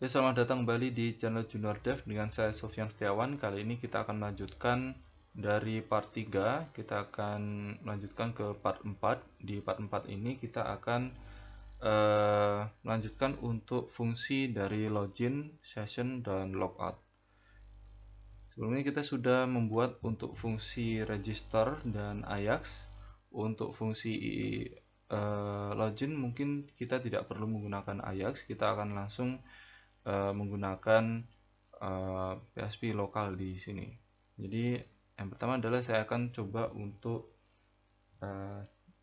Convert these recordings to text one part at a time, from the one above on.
Oke, selamat datang kembali di channel Junior Dev dengan saya Sofyan Setiawan. Kali ini kita akan melanjutkan dari part 3. Kita akan melanjutkan ke part 4. Di part 4 ini kita akan melanjutkan untuk fungsi dari login, session, dan logout. Sebelumnya kita sudah membuat untuk fungsi register dan Ajax. Untuk fungsi login mungkin kita tidak perlu menggunakan Ajax, kita akan langsung menggunakan PHP lokal di sini. Jadi yang pertama adalah saya akan coba untuk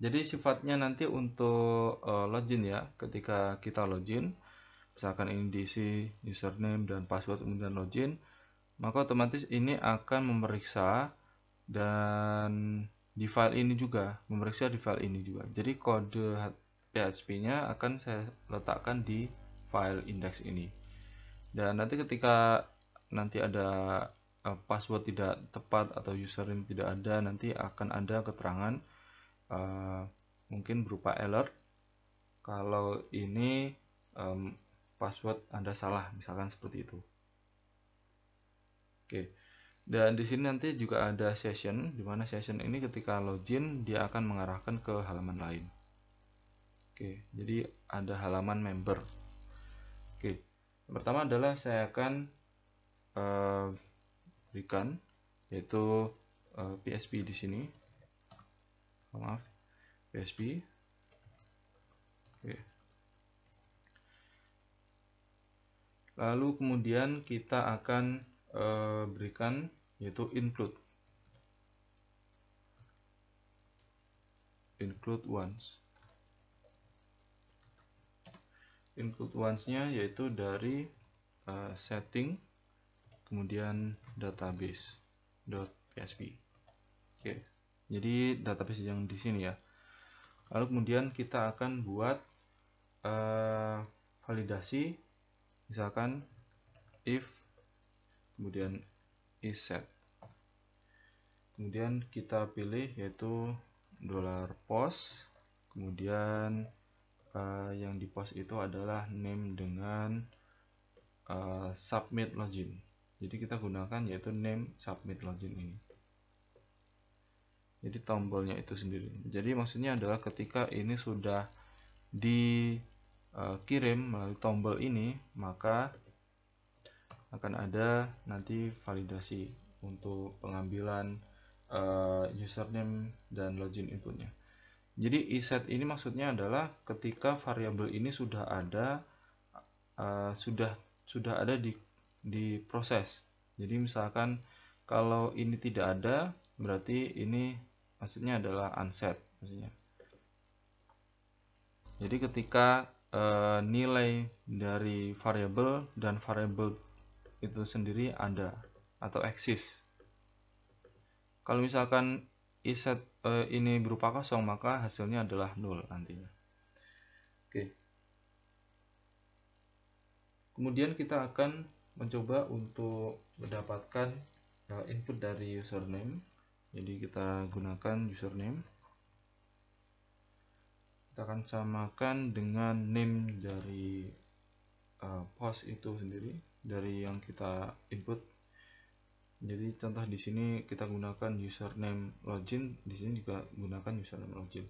jadi sifatnya nanti untuk login ya, ketika kita login, misalkan ini diisi username dan password kemudian login, maka otomatis ini akan memeriksa dan di file ini juga, memeriksa di file ini juga. Jadi kode PHP-nya akan saya letakkan di file index ini. Dan nanti ketika nanti ada password tidak tepat atau username tidak ada, nanti akan ada keterangan mungkin berupa alert kalau ini password Anda salah, misalkan seperti itu. Oke. Dan di sini nanti juga ada session, di mana session ini ketika login dia akan mengarahkan ke halaman lain. Oke, jadi ada halaman member. Oke, yang pertama adalah saya akan berikan yaitu PHP di sini. Maaf, PHP. Oke. Lalu kemudian kita akan berikan yaitu include once-nya yaitu dari setting kemudian database.php. Oke, jadi database yang di sini ya. Lalu kemudian kita akan buat validasi, misalkan if kemudian isSet. Kemudian kita pilih yaitu $post, kemudian yang di post itu adalah name dengan submit login. Jadi kita gunakan yaitu name submit login ini. Jadi tombolnya itu sendiri. Jadi maksudnya adalah ketika ini sudah dikirim melalui tombol ini, maka akan ada nanti validasi untuk pengambilan username dan login inputnya. Jadi isSet ini maksudnya adalah ketika variabel ini sudah ada di proses. Jadi misalkan kalau ini tidak ada, berarti ini maksudnya adalah unset maksudnya. Jadi ketika nilai dari variabel dan variabel itu sendiri ada atau eksis. Kalau misalkan isSet ini berupa kosong, maka hasilnya adalah 0 nantinya. Oke. Kemudian kita akan mencoba untuk mendapatkan input dari username. Jadi kita gunakan username. Kita akan samakan dengan name dari post itu sendiri, dari yang kita input. Jadi contoh di sini kita gunakan username login, di sini juga gunakan username login.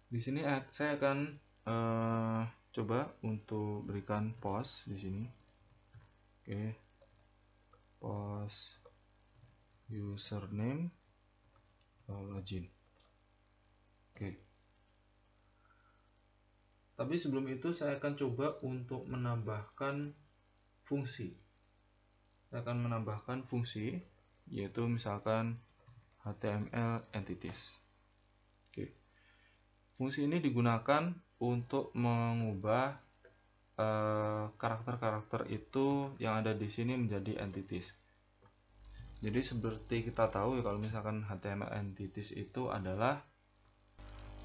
Di sini saya akan coba untuk berikan post di sini. Oke. Post username login. Oke. Tapi sebelum itu saya akan coba untuk menambahkan fungsi. Saya akan menambahkan fungsi yaitu misalkan HTML entities. Oke. Fungsi ini digunakan untuk mengubah karakter-karakter itu yang ada di sini menjadi entities. Jadi seperti kita tahu ya, kalau misalkan HTML entities itu adalah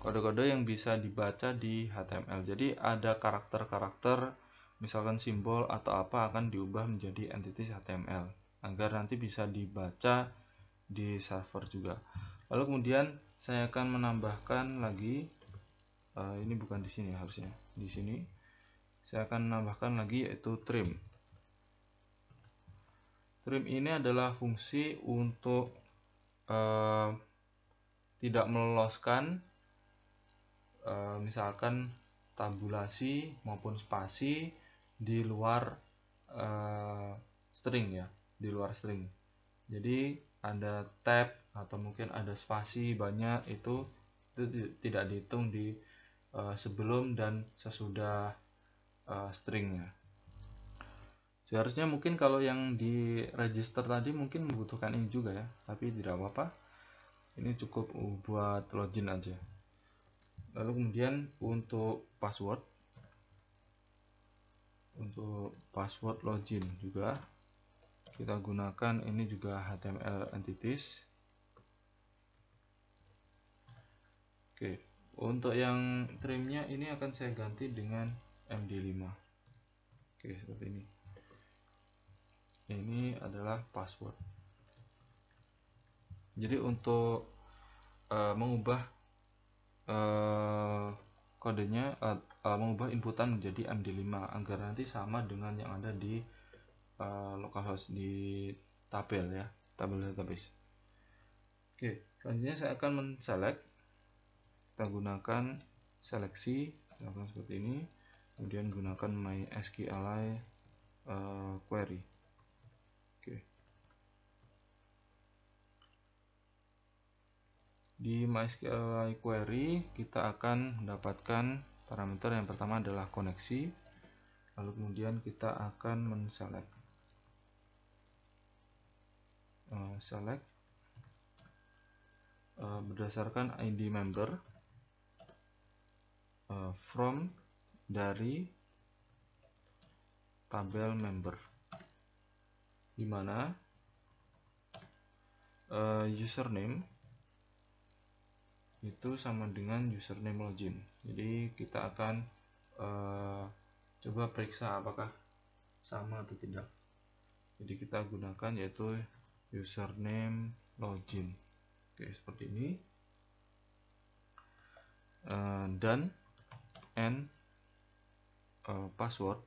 kode-kode yang bisa dibaca di HTML. Jadi ada karakter-karakter, misalkan simbol atau apa akan diubah menjadi entities HTML agar nanti bisa dibaca di server juga. Lalu kemudian saya akan menambahkan lagi ini bukan di sini harusnya, di sini saya akan menambahkan lagi yaitu trim. Trim ini adalah fungsi untuk tidak meloloskan misalkan tabulasi maupun spasi di luar string ya, di luar string. Jadi ada tab atau mungkin ada spasi banyak itu tidak dihitung di sebelum dan sesudah stringnya. Seharusnya mungkin kalau yang di register tadi mungkin membutuhkan ini juga ya, tapi tidak apa-apa. Ini cukup buat login aja. Lalu kemudian untuk password login juga kita gunakan ini juga HTML entities. Oke, untuk yang trimnya ini akan saya ganti dengan MD5. Oke, seperti ini. Ini adalah password. Jadi untuk mengubah kodenya, mengubah inputan menjadi MD5 agar nanti sama dengan yang ada di localhost di tabel ya, tabel database. Oke, selanjutnya saya akan men-select. Kita gunakan seleksi, misalkan seperti ini, kemudian gunakan MySQLi query. Oke. Di MySQLi query kita akan mendapatkan parameter yang pertama adalah koneksi, lalu kemudian kita akan men-select berdasarkan ID member from dari tabel member, di mana username itu sama dengan username login. Jadi kita akan coba periksa apakah sama atau tidak. Jadi kita gunakan yaitu username login. Oke, seperti ini. Dan password.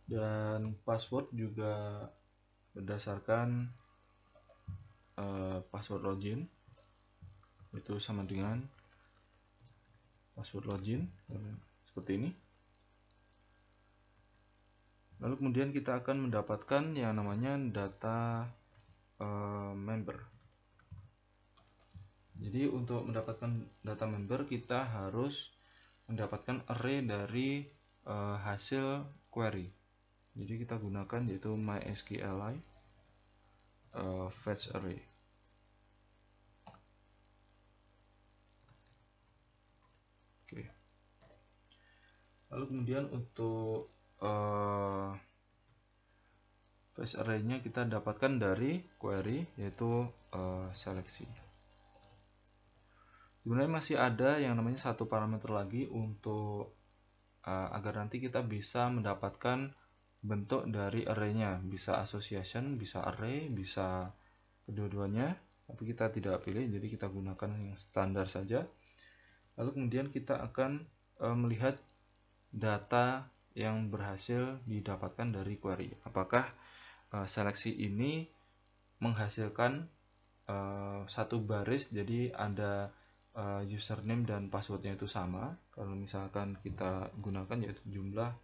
Dan password juga berdasarkan password login, itu sama dengan password login seperti ini. Lalu kemudian kita akan mendapatkan yang namanya data member. Jadi untuk mendapatkan data member kita harus mendapatkan array dari hasil query. Jadi kita gunakan yaitu MySQLi fetch array. Oke. Lalu kemudian untuk fetch array-nya kita dapatkan dari query yaitu seleksi. Sebenarnya masih ada yang namanya satu parameter lagi untuk agar nanti kita bisa mendapatkan bentuk dari array-nya, bisa association, bisa array, bisa kedua-duanya, tapi kita tidak pilih, jadi kita gunakan yang standar saja. Lalu kemudian kita akan melihat data yang berhasil didapatkan dari query. Apakah seleksi ini menghasilkan satu baris, jadi ada username dan passwordnya itu sama. Kalau misalkan kita gunakan yaitu jumlah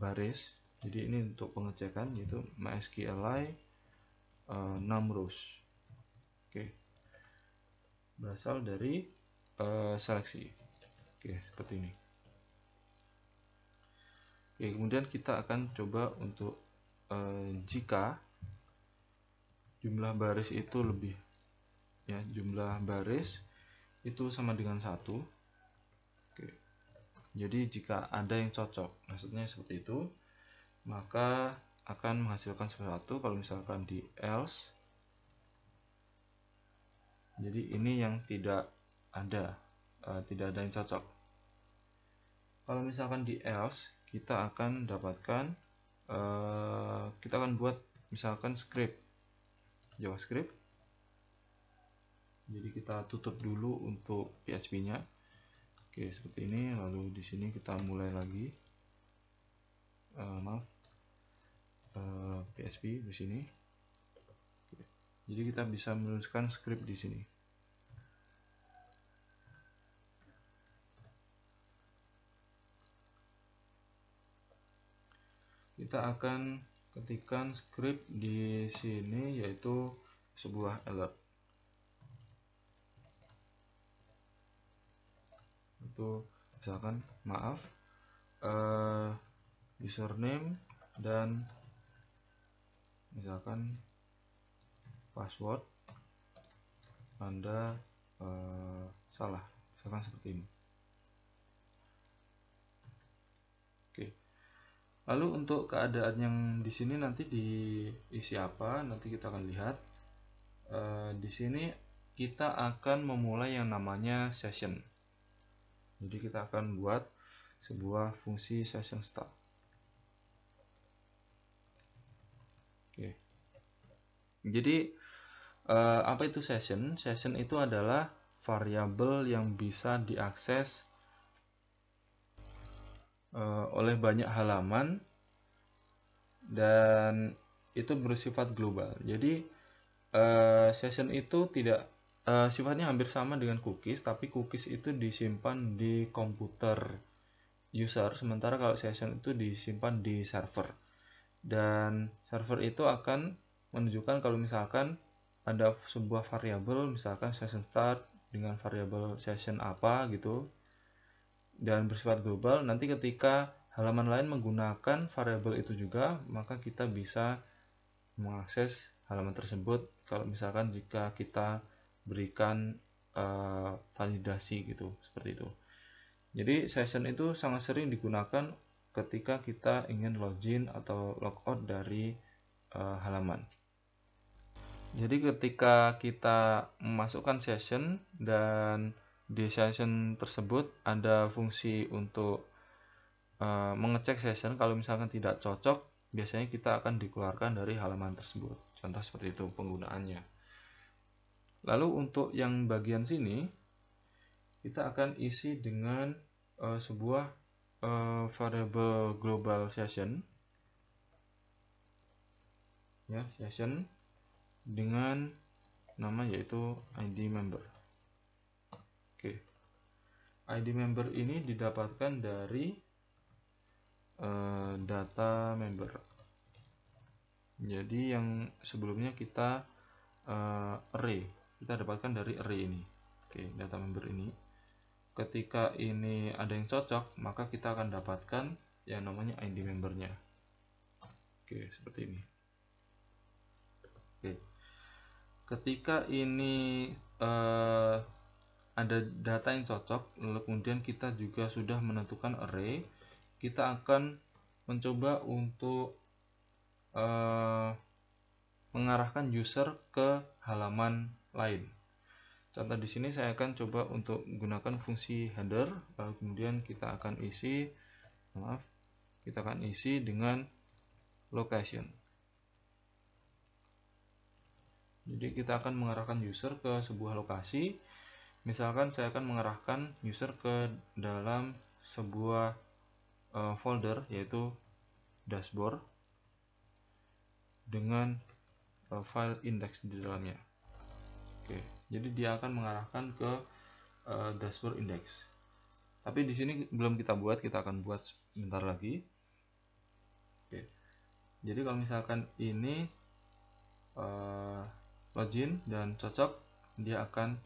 baris, jadi ini untuk pengecekan yaitu MySQLi numRows. Oke, berasal dari seleksi. Oke, seperti ini. Oke, kemudian kita akan coba untuk jika jumlah baris itu lebih ya, jumlah baris itu sama dengan 1. Oke. Jadi jika ada yang cocok, maksudnya seperti itu, maka akan menghasilkan sesuatu. Kalau misalkan di else, jadi ini yang tidak ada yang cocok. Kalau misalkan di else, kita akan dapatkan kita akan buat misalkan script JavaScript. Jadi kita tutup dulu untuk PHP-nya. Oke, seperti ini. Lalu di sini kita mulai lagi. PHP di sini. Jadi kita bisa menuliskan script di sini. Kita akan ketikkan script di sini, yaitu sebuah alert. Itu misalkan maaf, username dan misalkan password Anda salah, misalkan seperti ini. Oke. Lalu untuk keadaan yang di sini nanti diisi apa, nanti kita akan lihat. Di sini kita akan memulai yang namanya session. Jadi kita akan buat sebuah fungsi session start. Oke. Jadi apa itu session? Session itu adalah variabel yang bisa diakses oleh banyak halaman dan itu bersifat global. Jadi session itu tidak sifatnya hampir sama dengan cookies, tapi cookies itu disimpan di komputer user, sementara kalau session itu disimpan di server. Dan server itu akan menunjukkan kalau misalkan ada sebuah variabel, misalkan session start dengan variabel session apa gitu, dan bersifat global. Nanti ketika halaman lain menggunakan variabel itu juga, maka kita bisa mengakses halaman tersebut kalau misalkan jika kita berikan validasi gitu, seperti itu. Jadi session itu sangat sering digunakan ketika kita ingin login atau logout dari halaman. Jadi ketika kita memasukkan session dan di session tersebut ada fungsi untuk mengecek session, kalau misalkan tidak cocok, biasanya kita akan dikeluarkan dari halaman tersebut. Contoh seperti itu penggunaannya. Lalu untuk yang bagian sini, kita akan isi dengan sebuah variable global session, ya, session dengan nama yaitu ID member. Oke, ID member ini didapatkan dari data member. Jadi yang sebelumnya kita array, kita dapatkan dari array ini. Oke, data member ini. Ketika ini ada yang cocok, maka kita akan dapatkan yang namanya ID membernya. Oke, seperti ini. Oke. Ketika ini ada data yang cocok, lalu kemudian kita juga sudah menentukan array, kita akan mencoba untuk mengarahkan user ke halaman lain. Contoh di sini saya akan coba untuk menggunakan fungsi header, lalu kemudian kita akan isi dengan location. Jadi kita akan mengarahkan user ke sebuah lokasi. Misalkan saya akan mengarahkan user ke dalam sebuah folder, yaitu dashboard dengan file index di dalamnya. Oke, jadi dia akan mengarahkan ke dashboard index. Tapi di sini belum kita buat, kita akan buat sebentar lagi. Oke, jadi kalau misalkan ini login dan cocok, dia akan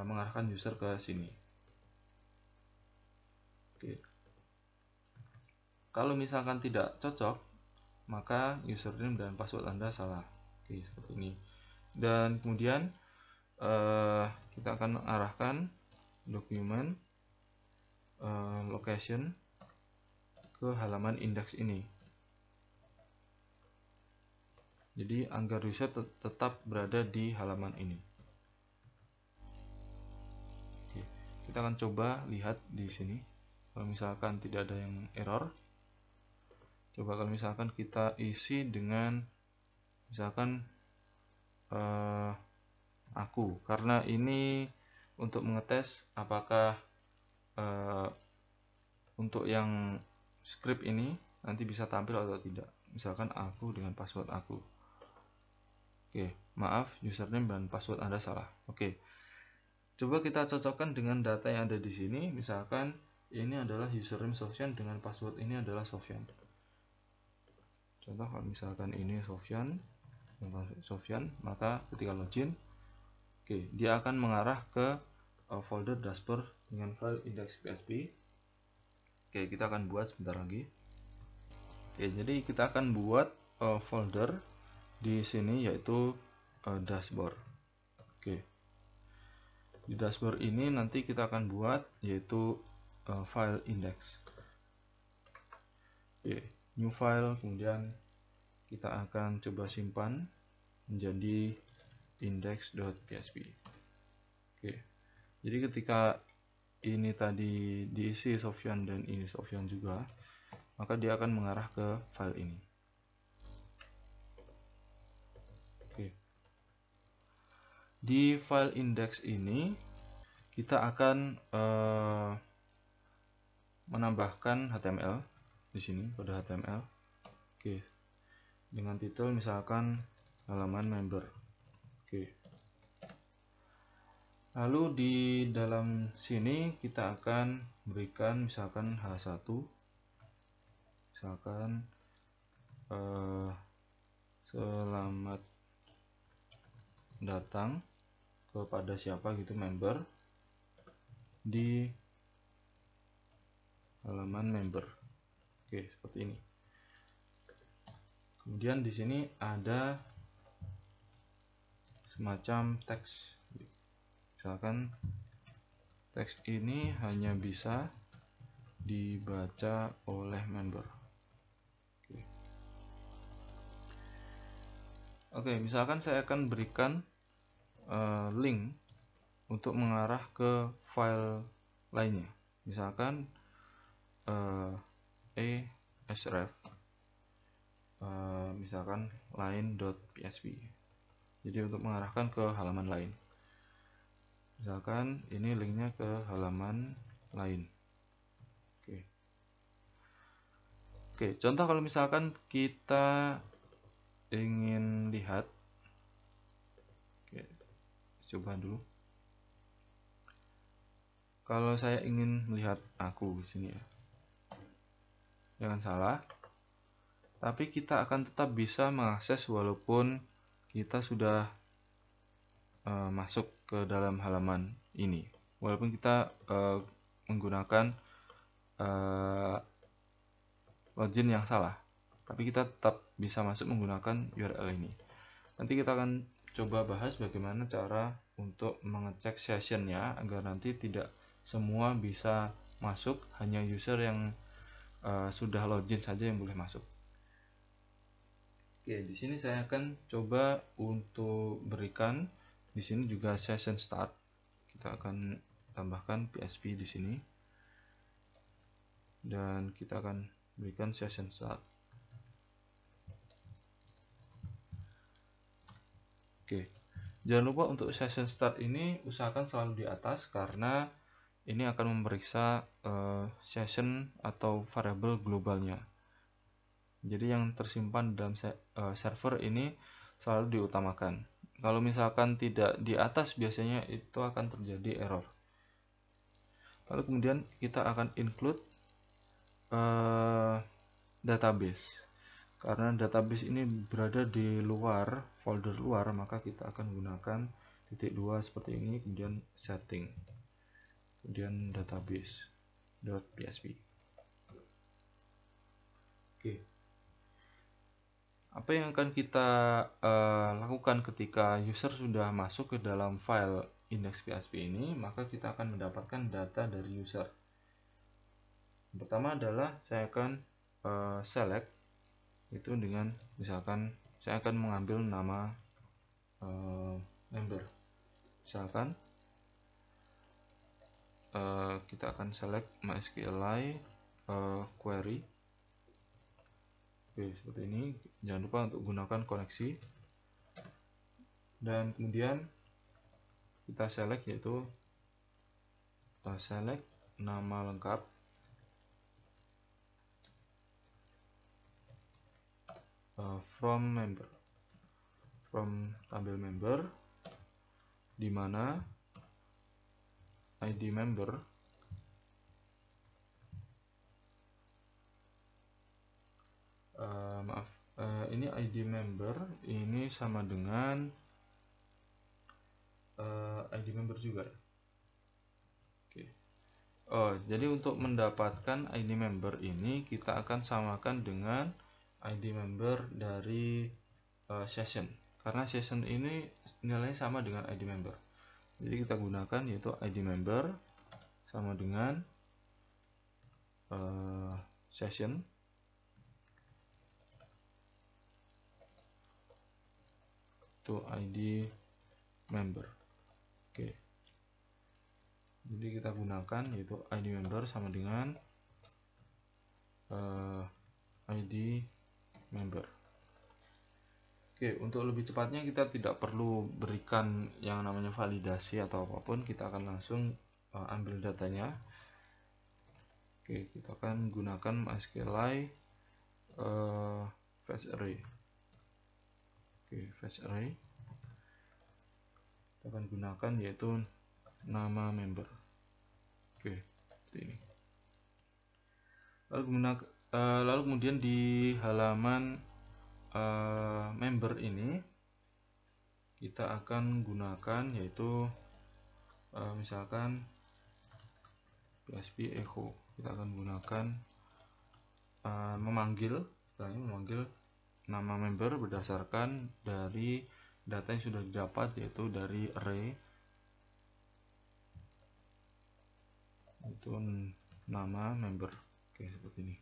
mengarahkan user ke sini. Oke. Kalau misalkan tidak cocok, maka username dan password Anda salah. Oke, seperti ini. Dan kemudian kita akan mengarahkan dokumen location ke halaman index ini. Jadi agar user tetap berada di halaman ini. Oke, kita akan coba lihat di sini. Kalau misalkan tidak ada yang error, coba kalau misalkan kita isi dengan misalkan aku, karena ini untuk mengetes apakah untuk yang script ini nanti bisa tampil atau tidak. Misalkan aku dengan password aku. Oke, maaf, username dan password Anda salah. Oke. Coba kita cocokkan dengan data yang ada di sini. Misalkan ini adalah username Sofyan dengan password ini adalah Sofyan. Contoh kalau misalkan ini Sofyan, maka ketika login, oke, dia akan mengarah ke folder dashboard dengan file index.php. Oke, kita akan buat sebentar lagi. Oke, jadi kita akan buat folder di sini yaitu dashboard. Oke. Di dashboard ini nanti kita akan buat yaitu file index. Oke, new file, kemudian kita akan coba simpan menjadi index.php. Oke. Jadi ketika ini tadi diisi Sofyan dan ini Sofyan juga, maka dia akan mengarah ke file ini. Oke. Di file index ini kita akan menambahkan HTML di sini, kode HTML. Oke. Dengan titel misalkan halaman member. Oke. Lalu di dalam sini kita akan berikan misalkan H1. Misalkan selamat datang kepada siapa gitu, member di halaman member. Oke, seperti ini. Kemudian di sini ada semacam teks. Misalkan teks ini hanya bisa dibaca oleh member. Oke, misalkan saya akan berikan link untuk mengarah ke file lainnya. Misalkan esref misalkan line.php. Jadi untuk mengarahkan ke halaman lain. Misalkan ini linknya ke halaman lain. Oke, contoh kalau misalkan kita ingin lihat, oke, coba dulu. Kalau saya ingin melihat aku di sini ya, jangan salah. Tapi kita akan tetap bisa mengakses walaupun kita sudah masuk ke dalam halaman ini. Walaupun kita menggunakan login yang salah, tapi kita tetap bisa masuk menggunakan URL ini. Nanti kita akan coba bahas bagaimana cara untuk mengecek sessionnya agar nanti tidak semua bisa masuk, hanya user yang sudah login saja yang boleh masuk. Oke, di sini saya akan coba untuk berikan di sini juga session start. Kita akan tambahkan PHP di sini dan kita akan berikan session start. Oke, jangan lupa untuk session start ini usahakan selalu di atas karena ini akan memeriksa session atau variabel globalnya. Jadi yang tersimpan dalam server ini selalu diutamakan. Kalau misalkan tidak di atas, biasanya itu akan terjadi error. Lalu kemudian kita akan include database. Karena database ini berada di luar, folder luar, maka kita akan gunakan *2 seperti ini, kemudian setting, kemudian database.php. Oke. Apa yang akan kita lakukan ketika user sudah masuk ke dalam file index.php ini, maka kita akan mendapatkan data dari user. Yang pertama adalah saya akan select itu dengan misalkan saya akan mengambil nama member. Misalkan kita akan select MySQLi query. Oke, seperti ini. Jangan lupa untuk gunakan koneksi. Dan kemudian kita select yaitu select nama lengkap, from member, from tabel member, di mana ID member ini ID member ini sama dengan ID member juga. Oke. Jadi untuk mendapatkan ID member ini kita akan samakan dengan ID member dari session, karena session ini nilainya sama dengan ID member. Jadi kita gunakan yaitu ID member sama dengan session to ID member. Oke. Jadi kita gunakan yaitu ID member sama dengan ID member. Oke, untuk lebih cepatnya kita tidak perlu berikan yang namanya validasi atau apapun, kita akan langsung ambil datanya. Oke, kita akan gunakan MySQLite fetch array. Oke, fetch array kita akan gunakan yaitu nama member. Oke, seperti ini. Lalu kemudian di halaman member ini kita akan gunakan yaitu misalkan PHP echo. Kita akan gunakan memanggil nama member berdasarkan dari data yang sudah didapat, yaitu dari array itu nama member. Oke, seperti ini.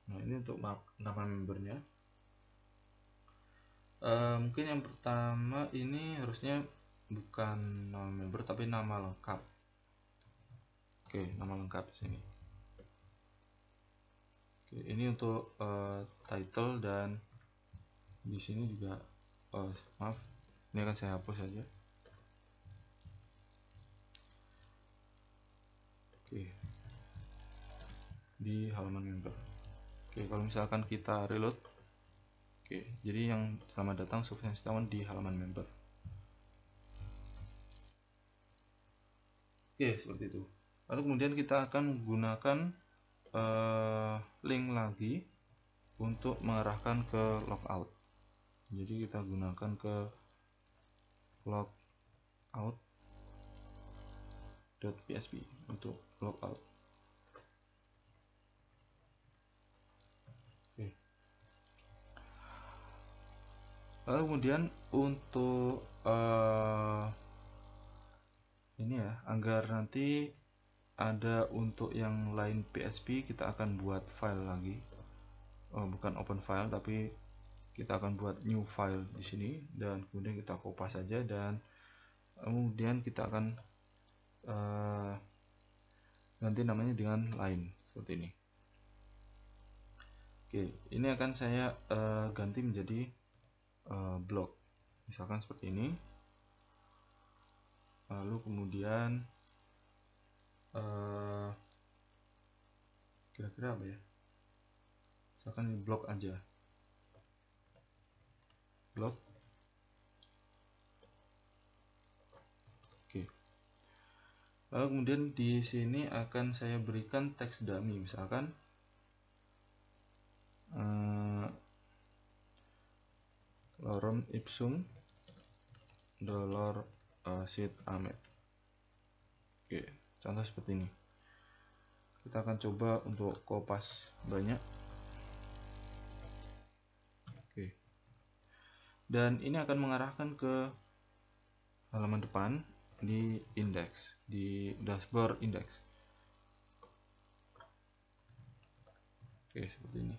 Nah, ini untuk nama membernya. Mungkin yang pertama ini harusnya bukan nama member tapi nama lengkap. Oke, nama lengkap sini. Oke, ini untuk title, dan di sini juga maaf, ini akan saya hapus saja. Oke, di halaman member. Oke, kalau misalkan kita reload, oke, jadi yang selamat datang Sufyan Setiawan di halaman member. Oke, seperti itu. Lalu kemudian kita akan menggunakan link lagi untuk mengarahkan ke logout. Jadi kita gunakan ke logout.php untuk logout. Oke. Lalu kemudian untuk ini ya, agar nanti ada untuk yang lain PHP, kita akan buat file lagi. Bukan open file, tapi kita akan buat new file di sini, dan kemudian kita kopas saja, dan kemudian kita akan ganti namanya dengan lain seperti ini. Oke, ini akan saya ganti menjadi blog, misalkan seperti ini. Lalu kemudian kira-kira apa ya, misalkan ini blog aja, blog. Oke, lalu kemudian di sini akan saya berikan teks dummy, misalkan lorem ipsum $Sid Ahmed. Oke, contoh seperti ini. Kita akan coba untuk kopas banyak. Oke, dan ini akan mengarahkan ke halaman depan di index, di dashboard index. Oke, seperti ini.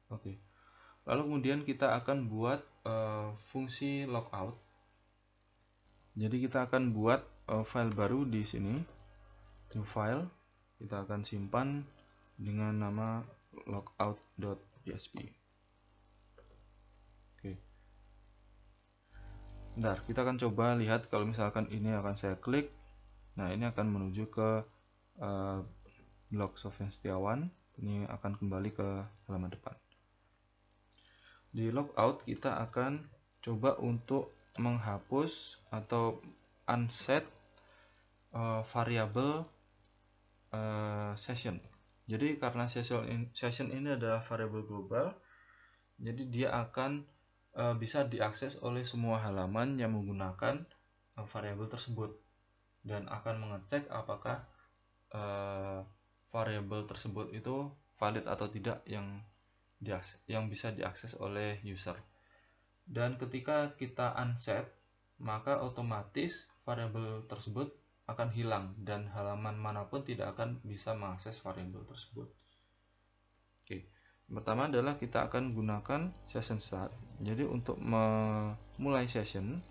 Oke, lalu kemudian kita akan buat fungsi logout. Jadi kita akan buat file baru di sini, new file. Kita akan simpan dengan nama logout.php. Oke. Bentar, kita akan coba lihat kalau misalkan ini akan saya klik. Nah, ini akan menuju ke blog Sofyan Setiawan. Ini akan kembali ke halaman depan. Di logout kita akan coba untuk menghapus atau unset variabel session. Jadi karena session ini adalah variabel global, jadi dia akan bisa diakses oleh semua halaman yang menggunakan variabel tersebut, dan akan mengecek apakah variabel tersebut itu valid atau tidak yang bisa diakses oleh user. Dan ketika kita unset, maka otomatis variabel tersebut akan hilang dan halaman manapun tidak akan bisa mengakses variabel tersebut. Oke. Pertama adalah kita akan gunakan session start. Jadi untuk memulai session,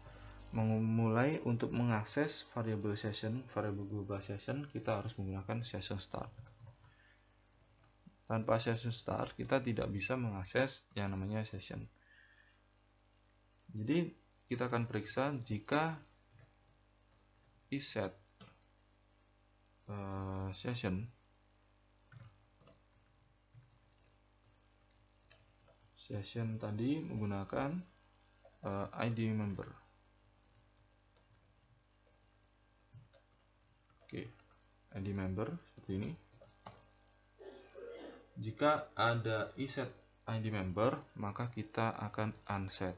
untuk mengakses variabel session, variabel global session, kita harus menggunakan session start. Tanpa session start, kita tidak bisa mengakses yang namanya session. Jadi kita akan periksa jika iset session tadi menggunakan ID member. Oke, ID member seperti ini. Jika ada iset ID member, maka kita akan unset.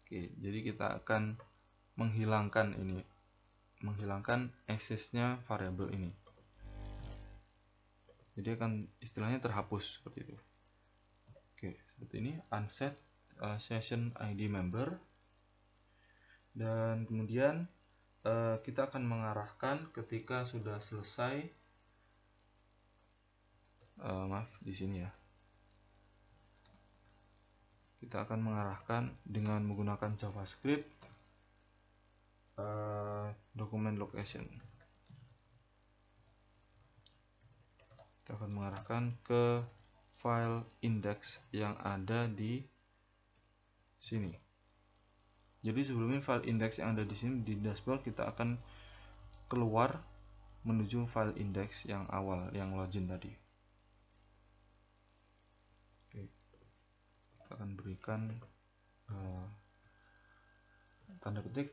Oke, jadi kita akan menghilangkan aksesnya variabel ini. Jadi akan istilahnya terhapus seperti itu. Oke, seperti ini, unset session ID member. Dan kemudian kita akan mengarahkan ketika sudah selesai. Maaf, di sini ya. Kita akan mengarahkan dengan menggunakan JavaScript document location. Kita akan mengarahkan ke file index yang ada di sini. Jadi sebelumnya file index yang ada di sini di dashboard, kita akan keluar menuju file index yang awal, yang login tadi. Oke. Kita akan berikan tanda petik.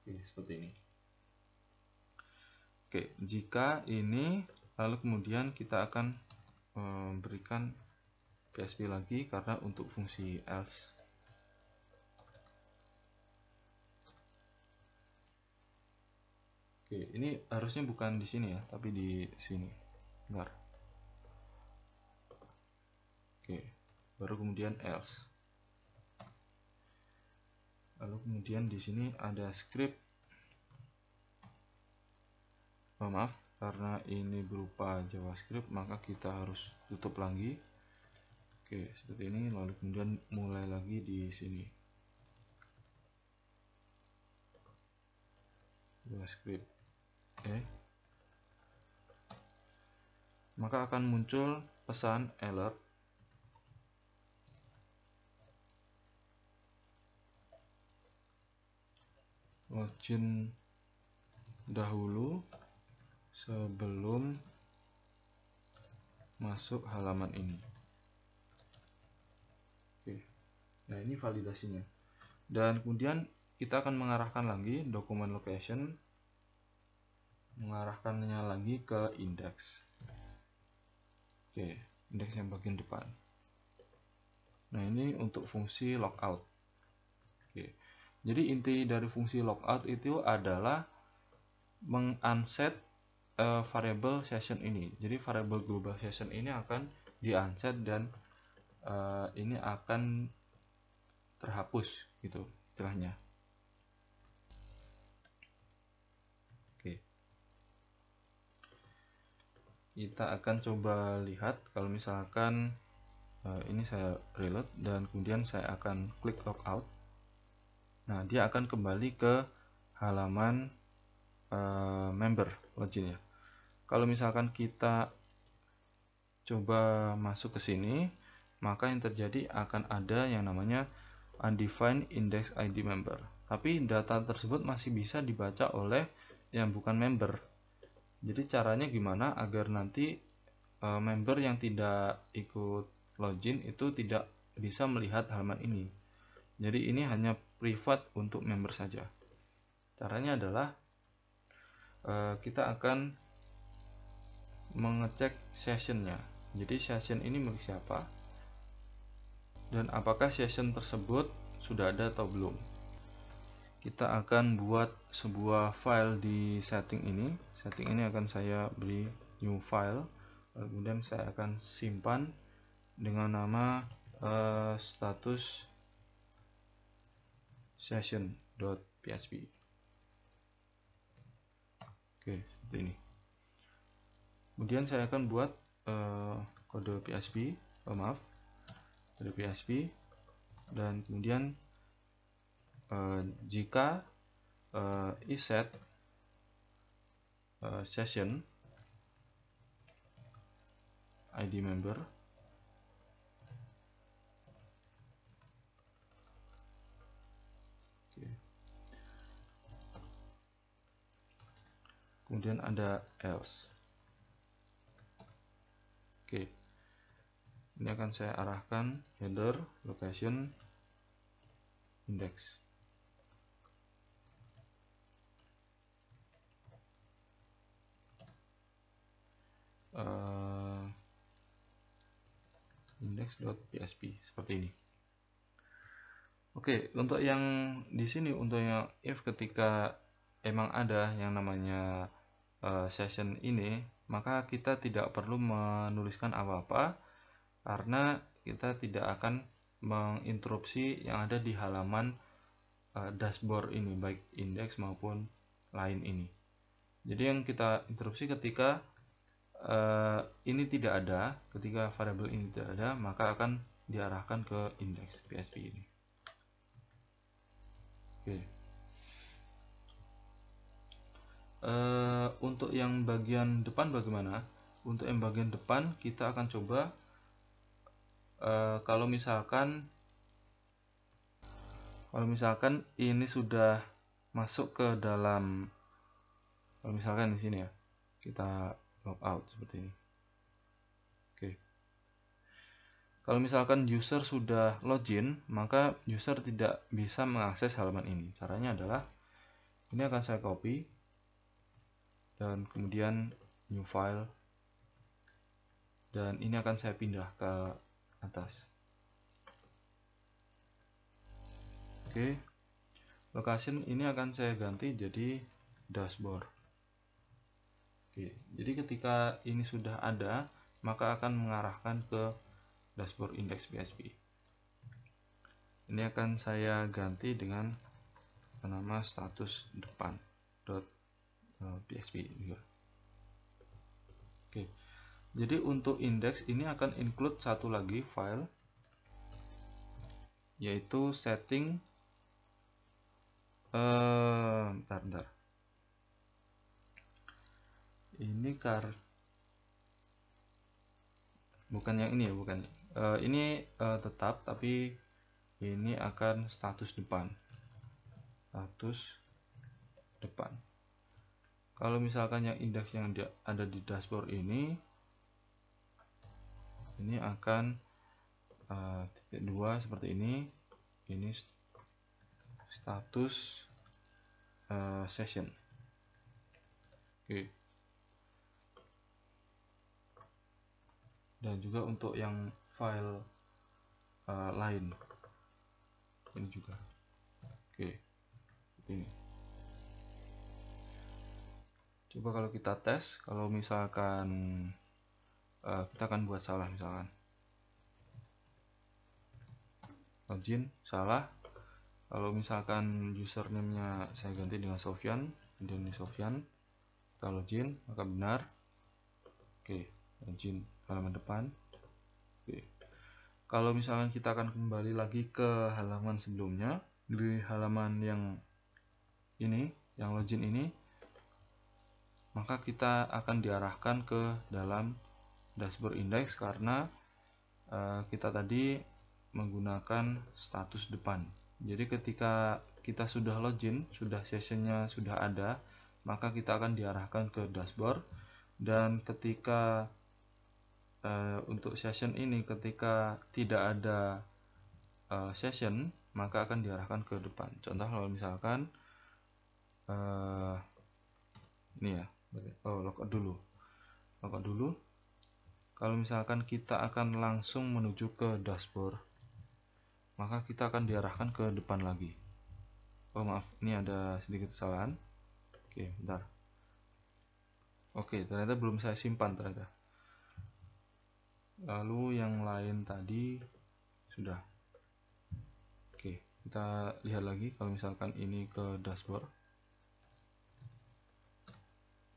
Oke, seperti ini. Oke, jika ini, lalu kemudian kita akan berikan PHP lagi karena untuk fungsi else. Oke, ini harusnya bukan di sini ya, tapi di sini. Bentar. Oke, baru kemudian else. Lalu kemudian di sini ada script. Maaf, karena ini berupa JavaScript, maka kita harus tutup lagi. Oke, seperti ini. Lalu kemudian mulai lagi di sini. JavaScript. Oke. Maka akan muncul pesan alert. Login dahulu sebelum masuk halaman ini. Oke. Nah, ini validasinya. Dan kemudian kita akan mengarahkan lagi document location, mengarahkannya lagi ke index. Oke, index yang bagian depan. Nah, ini untuk fungsi logout. Oke. Jadi inti dari fungsi logout itu adalah mengunset variable session ini. Jadi variable global session ini akan di-unset dan ini akan terhapus gitu istilahnya. Oke. Kita akan coba lihat kalau misalkan ini saya reload dan kemudian saya akan klik logout. Nah, dia akan kembali ke halaman member login ya. Kalau misalkan kita coba masuk ke sini, maka yang terjadi akan ada yang namanya undefined index ID member. Tapi data tersebut masih bisa dibaca oleh yang bukan member. Jadi caranya gimana agar nanti member yang tidak ikut login itu tidak bisa melihat halaman ini. Jadi ini hanya privat untuk member saja. Caranya adalah kita akan mengecek sessionnya. Jadi session ini milik siapa dan apakah session tersebut sudah ada atau belum. Kita akan buat sebuah file di setting ini. Setting ini akan saya beri new file, kemudian saya akan simpan dengan nama status session.php. Oke, seperti ini. Kemudian saya akan buat kode PHP, kode PHP, dan kemudian jika isset session ID member kemudian ada else. Oke, ini akan saya arahkan header, location, index. Index.php seperti ini. Oke, untuk yang di sini, untuk yang if ketika emang ada yang namanya session ini, maka kita tidak perlu menuliskan apa-apa karena kita tidak akan menginterupsi yang ada di halaman dashboard ini, baik index maupun lain ini. Jadi yang kita interupsi ketika ini tidak ada, ketika variabel ini tidak ada, maka akan diarahkan ke index PHP ini. Oke. Untuk yang bagian depan bagaimana? Untuk yang bagian depan kita akan coba kalau misalkan ini sudah masuk ke dalam, kalau misalkan di sini ya, kita logout seperti ini. Oke. Kalau misalkan user sudah login, maka user tidak bisa mengakses halaman ini. Caranya adalah ini akan saya copy dan kemudian new file, dan ini akan saya pindah ke atas. Oke, location ini akan saya ganti jadi dashboard. Oke, jadi ketika ini sudah ada, maka akan mengarahkan ke dashboard index PHP. Ini akan saya ganti dengan nama status depan .php juga. Oke, jadi untuk index ini akan include satu lagi file, yaitu setting bentar. Ini bukan yang ini ya, bukan. Ini tetap, tapi ini akan status depan. Kalau misalkan yang indeks yang ada di dashboard ini akan titik 2 seperti ini. Ini status session. Oke. Dan juga untuk yang file lain ini juga. Oke, ini. Coba kalau kita tes, kalau misalkan kita akan buat salah, misalkan login salah. Kalau misalkan username-nya saya ganti dengan Sofyan, dan ini Sofyan, kita login maka benar. Oke, login halaman depan. Oke. Kalau misalkan kita akan kembali lagi ke halaman sebelumnya, di halaman yang ini, yang login ini, maka kita akan diarahkan ke dalam dashboard index karena kita tadi menggunakan status depan. Jadi ketika kita sudah login, sessionnya sudah ada, maka kita akan diarahkan ke dashboard. Dan ketika untuk session ini, ketika tidak ada session, maka akan diarahkan ke depan. Contoh kalau misalkan ini ya, logout dulu. Kalau misalkan kita akan langsung menuju ke dashboard, maka kita akan diarahkan ke depan lagi. Maaf, ini ada sedikit kesalahan. Oke, bentar. Oke, ternyata belum saya simpan ternyata. Lalu yang lain tadi sudah. Oke, kita lihat lagi kalau misalkan ini ke dashboard.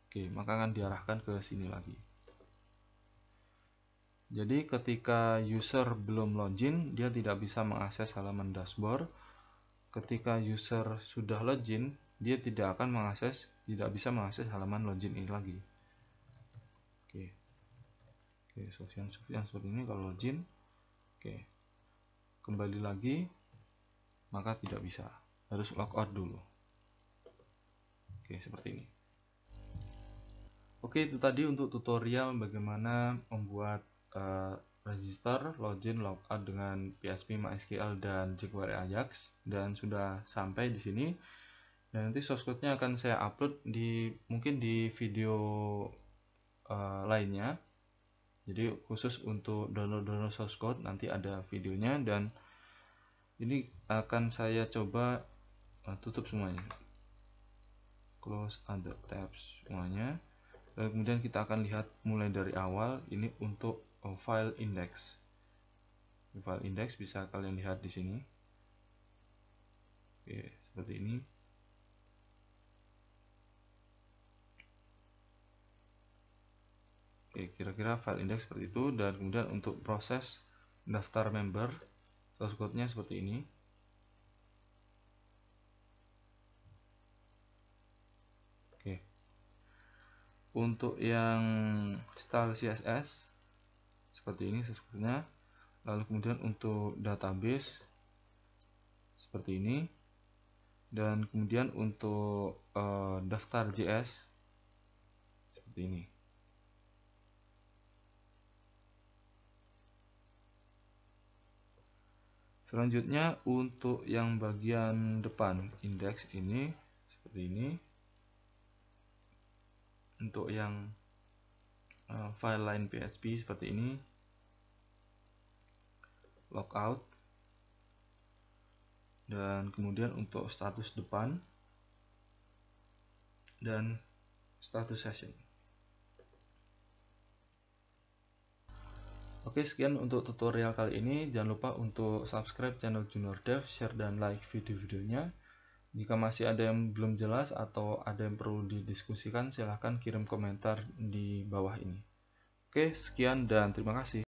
Oke, maka akan diarahkan ke sini lagi. Jadi ketika user belum login, dia tidak bisa mengakses halaman dashboard. Ketika user sudah login, dia tidak bisa mengakses halaman login ini lagi. Oke, yang seperti ini kalau login. Oke, kembali lagi, maka tidak bisa, harus logout dulu. Oke, seperti ini. Oke, itu tadi untuk tutorial bagaimana membuat register, login, logout dengan PHP, MySQL, dan jQuery Ajax, dan sudah sampai di sini. Dan nanti source code-nya akan saya upload mungkin di video lainnya. Jadi khusus untuk download source code nanti ada videonya, dan ini akan saya coba tutup semuanya, close other tabs semuanya. Dan kemudian kita akan lihat mulai dari awal. Ini untuk file index. File index bisa kalian lihat di sini. Oke, seperti ini. Oke, kira-kira file index seperti itu. Dan kemudian untuk proses daftar member, source code-nya seperti ini. Oke. Untuk yang style CSS seperti ini source code-nya. Lalu kemudian untuk database seperti ini. Dan kemudian untuk daftar JS seperti ini. Selanjutnya untuk yang bagian depan index ini seperti ini. Untuk yang file line PHP seperti ini, logout, dan kemudian untuk status depan dan status session. Oke, sekian untuk tutorial kali ini. Jangan lupa untuk subscribe channel Junior Dev, share dan like video-videonya. Jika masih ada yang belum jelas atau ada yang perlu didiskusikan, silahkan kirim komentar di bawah ini. Oke, sekian dan terima kasih.